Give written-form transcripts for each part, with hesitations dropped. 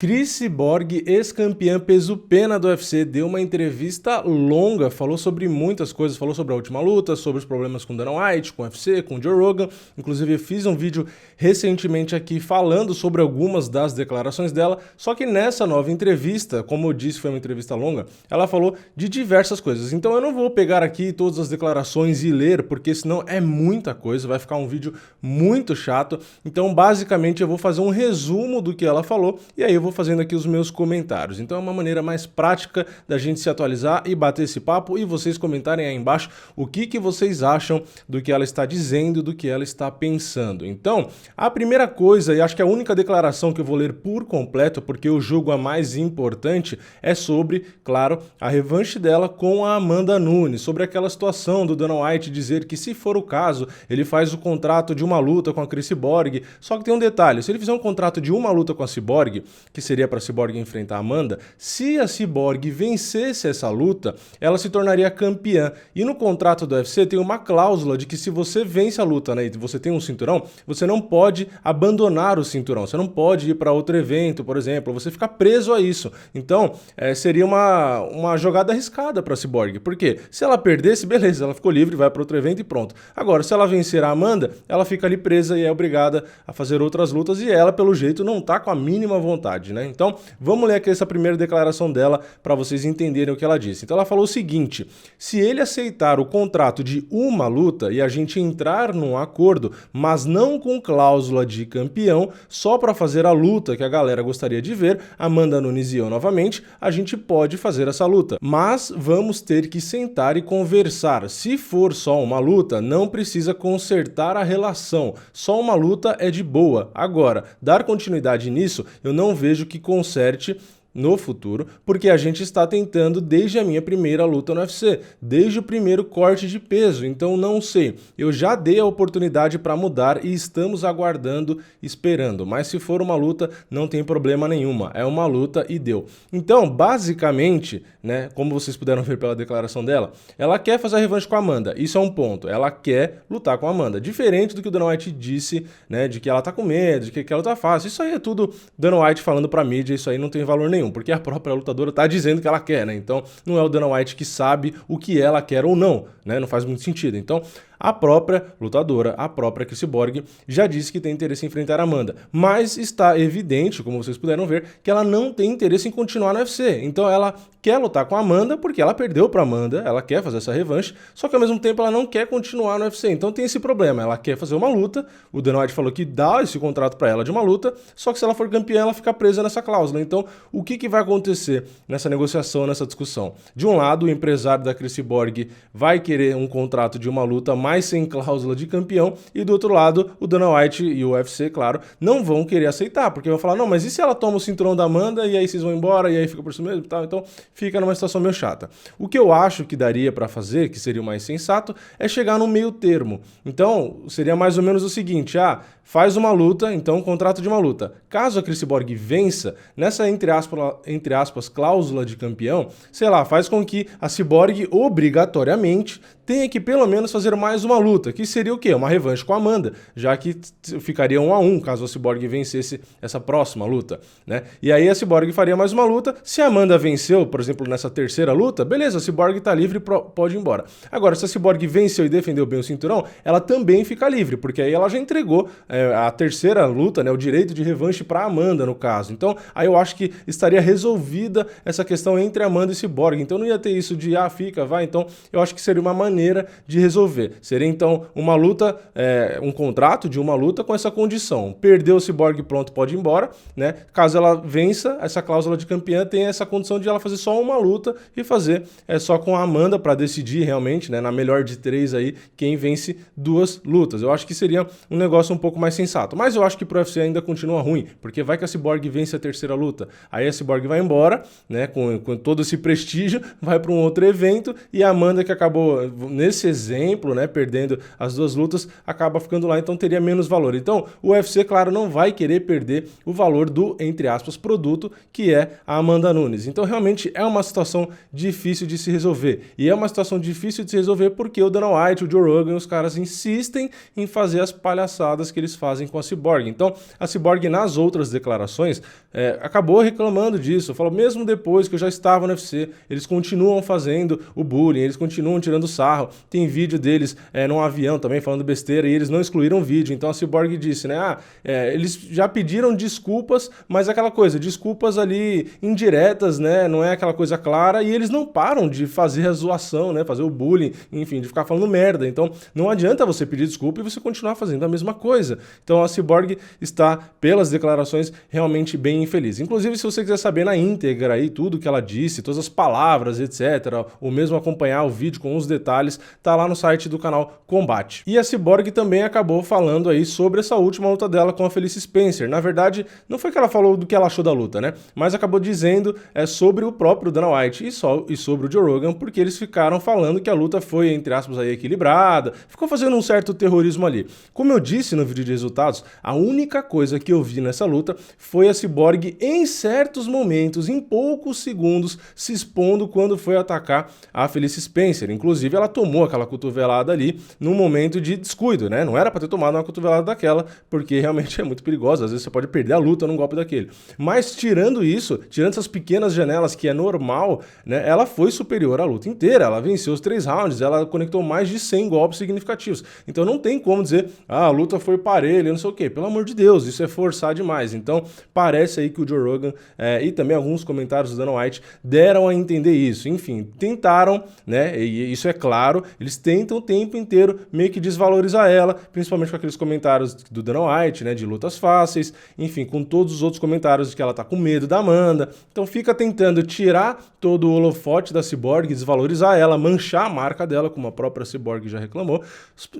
Cris Cyborg, ex-campeã peso-pena do UFC, deu uma entrevista longa, falou sobre muitas coisas, falou sobre a última luta, sobre os problemas com Dana White, com o UFC, com o Joe Rogan. Inclusive eu fiz um vídeo recentemente aqui falando sobre algumas das declarações dela, só que nessa nova entrevista, como eu disse, foi uma entrevista longa, ela falou de diversas coisas. Então eu não vou pegar aqui todas as declarações e ler, porque senão é muita coisa, vai ficar um vídeo muito chato. Então basicamente eu vou fazer um resumo do que ela falou e aí eu vou fazendo aqui os meus comentários. Então é uma maneira mais prática da gente se atualizar e bater esse papo e vocês comentarem aí embaixo o que vocês acham do que ela está dizendo, do que ela está pensando. Então, a primeira coisa, e acho que a única declaração que eu vou ler por completo, porque eu julgo a mais importante, é sobre, claro, a revanche dela com a Amanda Nunes, sobre aquela situação do Dana White dizer que, se for o caso, ele faz o contrato de uma luta com a Cris Cyborg. Só que tem um detalhe, se ele fizer um contrato de uma luta com a Cyborg, que seria para a Cyborg enfrentar a Amanda, se a Cyborg vencesse essa luta, ela se tornaria campeã. E no contrato do UFC tem uma cláusula de que se você vence a luta, né, e você tem um cinturão, você não pode abandonar o cinturão, você não pode ir para outro evento, por exemplo, você fica preso a isso. Então, seria uma jogada arriscada para a Cyborg. Por quê? Se ela perdesse, beleza, ela ficou livre, vai para outro evento e pronto. Agora, se ela vencer a Amanda, ela fica ali presa e é obrigada a fazer outras lutas e ela, pelo jeito, não tá com a mínima vontade, né? Então, vamos ler aqui essa primeira declaração dela para vocês entenderem o que ela disse. Então, ela falou o seguinte: se ele aceitar o contrato de uma luta e a gente entrar num acordo, mas não com cláusula de campeão, só para fazer a luta que a galera gostaria de ver, Amanda Nunes e eu novamente, a gente pode fazer essa luta. Mas vamos ter que sentar e conversar. Se for só uma luta, não precisa consertar a relação. Só uma luta é de boa. Agora, dar continuidade nisso, eu não vejo que conserte no futuro, porque a gente está tentando desde a minha primeira luta no UFC, desde o primeiro corte de peso, então não sei, eu já dei a oportunidade para mudar e estamos aguardando, esperando, mas se for uma luta não tem problema nenhuma, é uma luta e deu. Então, basicamente, né, como vocês puderam ver pela declaração dela, ela quer fazer a revanche com a Amanda, isso é um ponto, ela quer lutar com a Amanda, diferente do que o Dana White disse, né, de que ela tá com medo, de que ela tá fácil, isso aí é tudo Dana White falando pra mídia, isso aí não tem valor nenhum, porque a própria lutadora tá dizendo que ela quer, né? Então não é o Dana White que sabe o que ela quer ou não, né? Não faz muito sentido. Então a própria lutadora, a própria Cris Cyborg, já disse que tem interesse em enfrentar a Amanda, mas está evidente, como vocês puderam ver, que ela não tem interesse em continuar no UFC. Então ela quer lutar com a Amanda porque ela perdeu para Amanda, ela quer fazer essa revanche, só que ao mesmo tempo ela não quer continuar no UFC. Então tem esse problema, ela quer fazer uma luta, o Dana White falou que dá esse contrato para ela de uma luta, só que se ela for campeã ela fica presa nessa cláusula. Então o que vai acontecer nessa negociação, nessa discussão? De um lado, o empresário da Cris Cyborg vai querer um contrato de uma luta mais sem cláusula de campeão, e do outro lado, o Dana White e o UFC, claro, não vão querer aceitar, porque vão falar, não, mas e se ela toma o cinturão da Amanda e aí vocês vão embora e aí fica por isso mesmo e tal? Então fica numa situação meio chata. O que eu acho que daria para fazer, que seria o mais sensato, é chegar no meio termo. Então, seria mais ou menos o seguinte, faz uma luta, então contrato de uma luta. Caso a Cris Cyborg vença, nessa entre aspas cláusula de campeão, sei lá, faz com que a Cyborg obrigatoriamente tenha que pelo menos fazer mais uma luta, que seria o quê? Uma revanche com a Amanda, já que ficaria 1-1 caso a Cyborg vencesse essa próxima luta, né? E aí a Cyborg faria mais uma luta, se a Amanda venceu, por exemplo, nessa terceira luta, beleza, a Cyborg tá livre e pode ir embora. Agora, se a Cyborg venceu e defendeu bem o cinturão, ela também fica livre, porque aí ela já entregou a terceira luta, né, o direito de revanche para Amanda, no caso. Então, aí eu acho que estaria resolvida essa questão entre Amanda e Cyborg. Então, não ia ter isso de, fica, vai. Então, eu acho que seria uma maneira de resolver. Seria, então, uma luta, um contrato de uma luta com essa condição. Perdeu o Cyborg, pronto, pode ir embora, né? Caso ela vença, essa cláusula de campeã tem essa condição de ela fazer só uma luta e fazer só com a Amanda para decidir realmente, né, na melhor de 3 aí, quem vence 2 lutas. Eu acho que seria um negócio um pouco mais sensato. Mas eu acho que pro UFC ainda continua ruim, porque vai que a Cyborg vence a terceira luta, aí a Cyborg vai embora, né, com todo esse prestígio, vai para um outro evento e a Amanda, que acabou nesse exemplo, né, perdendo as 2 lutas, acaba ficando lá, então teria menos valor. Então o UFC, claro, não vai querer perder o valor do, entre aspas, produto, que é a Amanda Nunes. Então realmente é uma situação difícil de se resolver, e é uma situação difícil de se resolver porque o Dana White, o Joe Rogan, os caras insistem em fazer as palhaçadas que eles fazem com a Cyborg. Então, a Cyborg, nas outras declarações, acabou reclamando disso. Falou, mesmo depois que eu já estava no UFC, eles continuam fazendo o bullying, eles continuam tirando sarro. Tem vídeo deles num avião também falando besteira e eles não excluíram o vídeo. Então, a Cyborg disse, né, eles já pediram desculpas, mas aquela coisa, desculpas ali indiretas, né, não é aquela coisa clara, e eles não param de fazer a zoação, né, fazer o bullying, enfim, de ficar falando merda. Então, não adianta você pedir desculpa e você continuar fazendo a mesma coisa. Então, a Cyborg está, pelas declarações, realmente bem infeliz. Inclusive, se você quiser saber na íntegra aí tudo que ela disse, todas as palavras, etc., ou mesmo acompanhar o vídeo com os detalhes, tá lá no site do canal Combate. E a Cyborg também acabou falando aí sobre essa última luta dela com a Felice Spencer. Na verdade, não foi que ela falou do que ela achou da luta, né? Mas acabou dizendo sobre o próprio Dana White e sobre o Joe Rogan, porque eles ficaram falando que a luta foi, entre aspas, aí, equilibrada, ficou fazendo um certo terrorismo ali. Como eu disse no vídeo de resultados, a única coisa que eu vi nessa luta foi a Cyborg, em certos momentos, em poucos segundos, se expondo quando foi atacar a Felice Spencer. Inclusive, ela tomou aquela cotovelada ali num momento de descuido, né? Não era pra ter tomado uma cotovelada daquela, porque realmente é muito perigosa. Às vezes você pode perder a luta num golpe daquele. Mas tirando isso, tirando essas pequenas janelas que é normal, né? Ela foi superior à luta inteira. Ela venceu os 3 rounds, ela conectou mais de 100 golpes significativos. Então não tem como dizer, a luta foi parelha, não sei o quê. Pelo amor de Deus, isso é forçar demais. Então parece aí que o Joe Rogan e também alguns comentários do Dana White deram a entender isso. Enfim, tentaram, né? E isso é claro, eles tentam o tempo inteiro meio que desvalorizar ela, principalmente com aqueles comentários do Dana White, né? De lutas fáceis, enfim, com todos os outros comentários de que ela tá com medo da Amanda. Então fica tentando tirar todo o holofote da Cyborg, desvalorizar ela, manchar a marca dela, como a própria Cyborg já reclamou,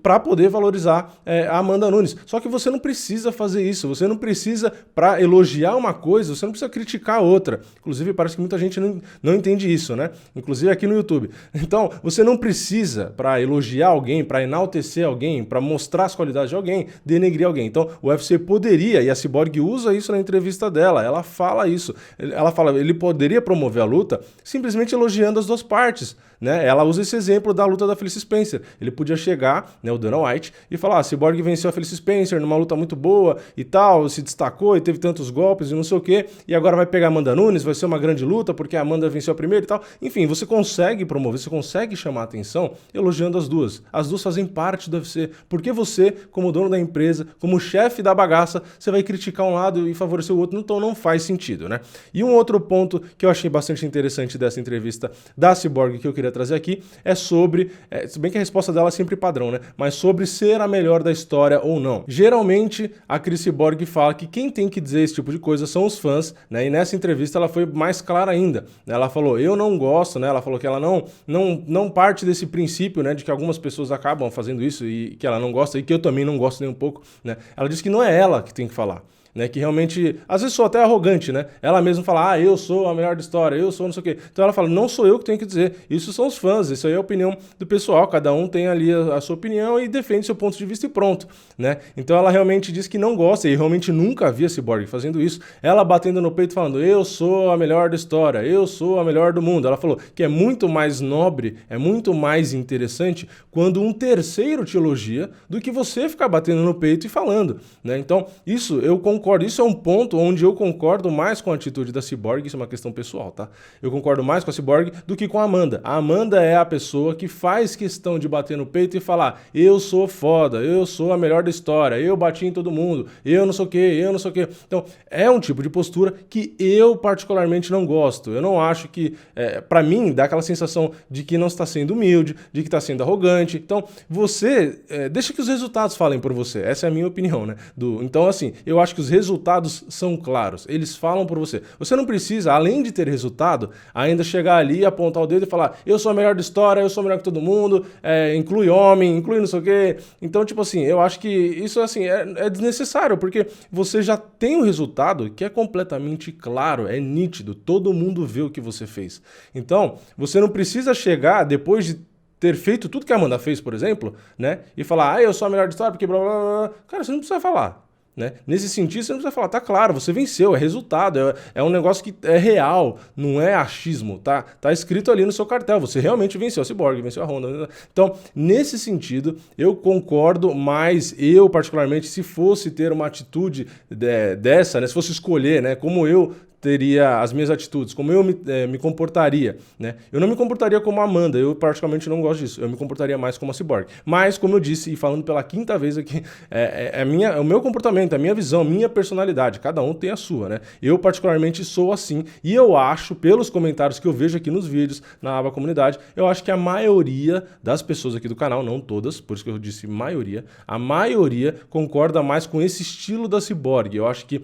para poder valorizar a Amanda Nunes. Só que você não precisa fazer isso, você não precisa, para elogiar uma coisa, você não precisa criticar a outra. Inclusive, parece que muita gente não entende isso, né? Inclusive aqui no YouTube. Então, você não precisa, para elogiar alguém, para enaltecer alguém, para mostrar as qualidades de alguém, denegrir alguém. Então, o UFC poderia, e a Cyborg usa isso na entrevista dela, ela fala isso. Ela fala, ele poderia promover a luta simplesmente elogiando as duas partes, né? Ela usa esse exemplo da luta da Felice Spencer. Ele podia chegar, né, o Dana White, e falar, a Cyborg venceu a Felice Spencer numa luta muito boa e tal, se destacou e teve tantos golpes e não sei o quê, e agora vai pegar a Amanda Nunes, vai ser uma grande luta porque a Amanda venceu a primeira e tal. Enfim, você consegue promover, você consegue chamar a atenção elogiando as duas. As duas fazem parte do UFC. Por que você, como dono da empresa, como chefe da bagaça, você vai criticar um lado e favorecer o outro? Então não faz sentido, né? E um outro ponto que eu achei bastante interessante dessa entrevista da Cyborg que eu queria trazer aqui é sobre, se bem que a resposta dela é sempre padrão, né? Mas sobre ser a melhor da história ou não. Geralmente, a Cris Cyborg fala que quem tem que dizer esse tipo de coisa são os fãs, né? E nessa entrevista ela foi mais clara ainda. Ela falou, eu não gosto, né? Ela falou que ela não parte desse princípio, né? De que algumas pessoas acabam fazendo isso e que ela não gosta e que eu também não gosto nem um pouco, né? Ela disse que não é ela que tem que falar. Né, que realmente, às vezes sou até arrogante, né? Ela mesma fala, eu sou a melhor da história, eu sou não sei o quê. Então ela fala, não sou eu que tenho que dizer, isso são os fãs, isso aí é a opinião do pessoal, cada um tem ali a sua opinião e defende seu ponto de vista e pronto, né? Então ela realmente diz que não gosta e realmente nunca vi a Cyborg fazendo isso, ela batendo no peito falando, eu sou a melhor da história, eu sou a melhor do mundo. Ela falou que é muito mais nobre, é muito mais interessante quando um terceiro te elogia do que você ficar batendo no peito e falando, né? Então isso eu concordo. Isso é um ponto onde eu concordo mais com a atitude da Cyborg, isso é uma questão pessoal, tá? Eu concordo mais com a Cyborg do que com a Amanda. A Amanda é a pessoa que faz questão de bater no peito e falar, eu sou foda, eu sou a melhor da história, eu bati em todo mundo, eu não sei o que, eu não sei o que. Então, é um tipo de postura que eu particularmente não gosto. Eu não acho que, pra mim, dá aquela sensação de que não está sendo humilde, de que está sendo arrogante. Então, você, deixa que os resultados falem por você. Essa é a minha opinião, né? Então, assim, eu acho que os resultados são claros, eles falam por você. Você não precisa, além de ter resultado, ainda chegar ali, apontar o dedo e falar, eu sou a melhor da história, eu sou melhor que todo mundo, inclui homem, inclui não sei o quê. Então, tipo assim, eu acho que isso assim, é desnecessário, porque você já tem o resultado que é completamente claro, é nítido, todo mundo vê o que você fez. Então, você não precisa chegar depois de ter feito tudo que a Amanda fez, por exemplo, né, e falar, eu sou a melhor da história, porque blá blá blá. Cara, você não precisa falar. né? Nesse sentido, você não precisa falar, tá claro, você venceu, é resultado, é um negócio que é real, não é achismo, tá? Tá escrito ali no seu cartel, você realmente venceu a Cyborg, venceu a Honda. Então, nesse sentido, eu concordo, mas eu, particularmente, se fosse ter uma atitude dessa, né? Se fosse escolher, né? Como eu teria as minhas atitudes, como eu me comportaria, né? Eu não me comportaria como a Amanda, eu praticamente não gosto disso, eu me comportaria mais como a Cyborg. Mas, como eu disse, e falando pela quinta vez aqui, é o meu comportamento, a minha visão, a minha personalidade, cada um tem a sua, né? Eu particularmente sou assim, e eu acho, pelos comentários que eu vejo aqui nos vídeos, na aba comunidade, eu acho que a maioria das pessoas aqui do canal, não todas, por isso que eu disse maioria, a maioria concorda mais com esse estilo da Cyborg. Eu acho que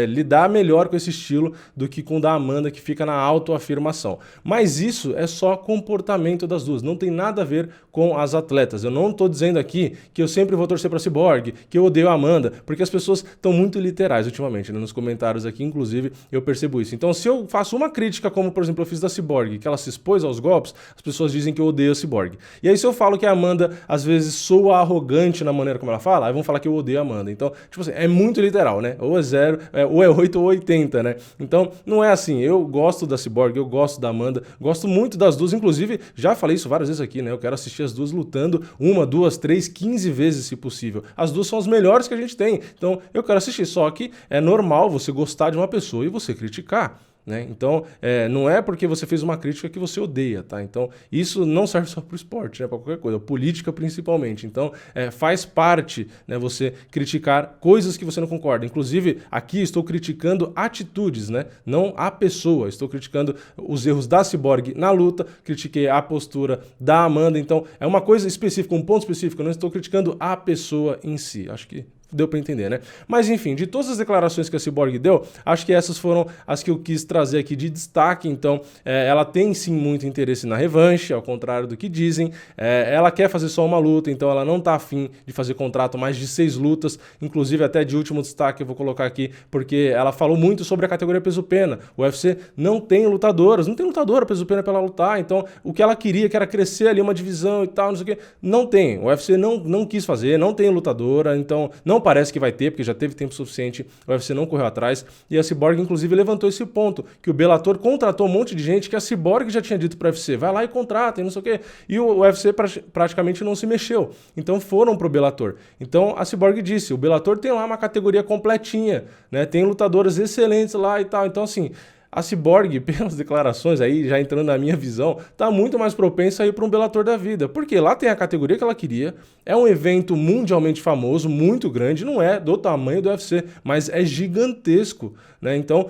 lidar melhor com esse estilo do que com o da Amanda, que fica na autoafirmação. Mas isso é só comportamento das duas, não tem nada a ver com as atletas. Eu não estou dizendo aqui que eu sempre vou torcer para a Cyborg, que eu odeio a Amanda, porque as pessoas estão muito literais ultimamente, né? Nos comentários aqui, inclusive, eu percebo isso. Então, se eu faço uma crítica, como por exemplo eu fiz da Cyborg, que ela se expôs aos golpes, as pessoas dizem que eu odeio a Cyborg. E aí se eu falo que a Amanda, às vezes, soa arrogante na maneira como ela fala, aí vão falar que eu odeio a Amanda. Então, tipo assim, é muito literal, né? Ou é 0, ou é 8 ou 80, né? Então, não é assim. Eu gosto da Cyborg, eu gosto da Amanda, gosto muito das duas. Inclusive, já falei isso várias vezes aqui, né? Eu quero assistir as duas lutando 1, 2, 3, 15 vezes, se possível. As duas são as melhores que a gente tem. Então, eu quero assistir. Só que é normal você gostar de uma pessoa e você criticar, né? Então, não é porque você fez uma crítica que você odeia, tá? Então, isso não serve só para o esporte, né? Para qualquer coisa, política principalmente. Então, faz parte, né, você criticar coisas que você não concorda. Inclusive, aqui estou criticando atitudes, né? Não a pessoa. Estou criticando os erros da Cyborg na luta, critiquei a postura da Amanda. Então, é uma coisa específica, um ponto específico. Eu não estou criticando a pessoa em si. Acho que deu para entender, né? Mas enfim, de todas as declarações que a Cyborg deu, acho que essas foram as que eu quis trazer aqui de destaque. Então, ela tem sim muito interesse na revanche, ao contrário do que dizem. Ela quer fazer só uma luta, então ela não tá afim de fazer contrato mais de 6 lutas. Inclusive, até de último destaque eu vou colocar aqui, porque ela falou muito sobre a categoria peso-pena. O UFC não tem lutadoras, não tem lutadora peso-pena pra ela lutar. Então, o que ela queria, que era crescer ali uma divisão e tal, não sei o quê, não tem. O UFC não quis fazer, não tem lutadora, então não parece que vai ter, porque já teve tempo suficiente, o UFC não correu atrás, e a Cyborg inclusive levantou esse ponto, que o Bellator contratou um monte de gente que a Cyborg já tinha dito para o UFC, vai lá e contrata, e não sei o quê, e o UFC praticamente não se mexeu, então foram pro Bellator. Então a Cyborg disse, o Bellator tem lá uma categoria completinha, né, tem lutadoras excelentes lá e tal, então assim, a Cyborg, pelas declarações aí, já entrando na minha visão, tá muito mais propensa a ir para um Bellator da vida. Porque lá tem a categoria que ela queria, é um evento mundialmente famoso, muito grande, não é do tamanho do UFC, mas é gigantesco, né? Então,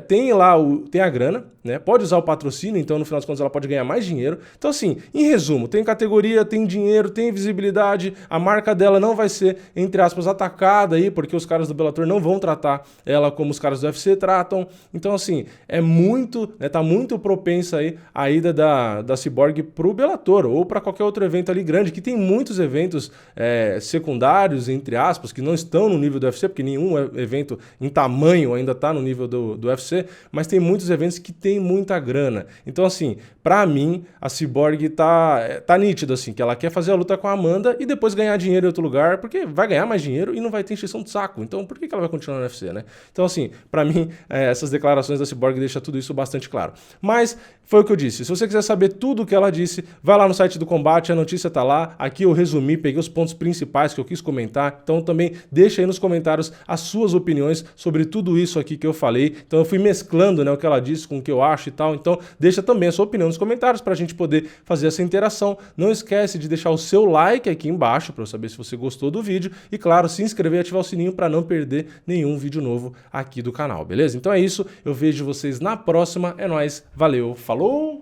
tem lá, tem a grana, né? Pode usar o patrocínio, então no final das contas ela pode ganhar mais dinheiro. Então assim, em resumo, tem categoria, tem dinheiro, tem visibilidade, a marca dela não vai ser, entre aspas, atacada aí, porque os caras do Bellator não vão tratar ela como os caras do UFC tratam. Então assim, é muito, né, tá muito propensa aí a ida da Cyborg pro Bellator ou para qualquer outro evento ali grande, que tem muitos eventos secundários, entre aspas, que não estão no nível do UFC, porque nenhum evento em tamanho ainda tá no nível do UFC, mas tem muitos eventos que tem muita grana. Então assim, pra mim, a Cyborg tá nítida assim, que ela quer fazer a luta com a Amanda e depois ganhar dinheiro em outro lugar, porque vai ganhar mais dinheiro e não vai ter encheção de saco. Então por que ela vai continuar no UFC, né? Então assim, pra mim, essas declarações da Cyborg deixa tudo isso bastante claro. Mas foi o que eu disse. Se você quiser saber tudo o que ela disse, vai lá no site do Combate, a notícia tá lá. Aqui eu resumi, peguei os pontos principais que eu quis comentar. Então também deixa aí nos comentários as suas opiniões sobre tudo isso aqui que eu falei. Então eu fui mesclando, né, o que ela disse com o que eu acho e tal. Então deixa também a sua opinião nos comentários pra gente poder fazer essa interação. Não esquece de deixar o seu like aqui embaixo para eu saber se você gostou do vídeo. E claro, se inscrever e ativar o sininho para não perder nenhum vídeo novo aqui do canal, beleza? Então é isso, eu vejo vocês na próxima, é nóis, valeu, falou!